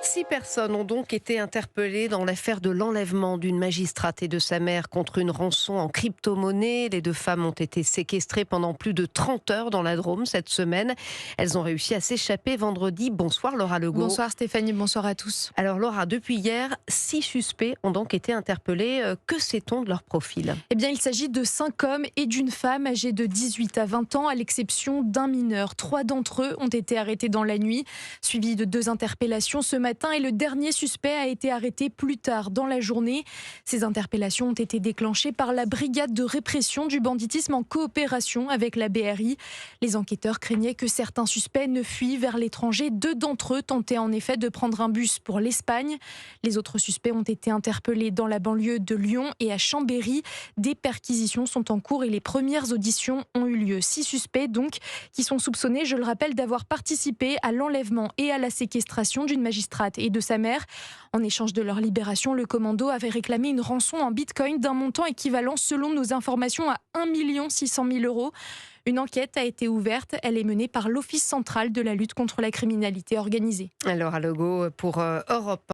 6 personnes ont donc été interpellées dans l'affaire de l'enlèvement d'une magistrate et de sa mère contre une rançon en crypto-monnaie. Les deux femmes ont été séquestrées pendant plus de 30 heures dans la Drôme cette semaine. Elles ont réussi à s'échapper vendredi. Bonsoir Laura Legault. Bonsoir Stéphanie, bonsoir à tous. Alors Laura, depuis hier, 6 suspects ont donc été interpellés. Que sait-on de leur profil ? Eh bien, il s'agit de 5 hommes et d'une femme âgée de 18 à 20 ans, à l'exception d'un mineur. 3 d'entre eux ont été arrêtés dans la nuit, suivis de 2 interpellations ce matin, et le dernier suspect a été arrêté plus tard dans la journée. Ces interpellations ont été déclenchées par la brigade de répression du banditisme en coopération avec la BRI. Les enquêteurs craignaient que certains suspects ne fuient vers l'étranger. 2 d'entre eux tentaient en effet de prendre un bus pour l'Espagne. Les autres suspects ont été interpellés dans la banlieue de Lyon et à Chambéry. Des perquisitions sont en cours et les premières auditions ont eu lieu. 6 suspects donc qui sont soupçonnés, je le rappelle, d'avoir participé à l'enlèvement et à la séquestration d'une magistrate et de sa mère. En échange de leur libération, le commando avait réclamé une rançon en bitcoin d'un montant équivalent, selon nos informations, à 1 600 000 €. Une enquête a été ouverte. Elle est menée par l'Office central de la lutte contre la criminalité organisée. Laura Legault pour Europe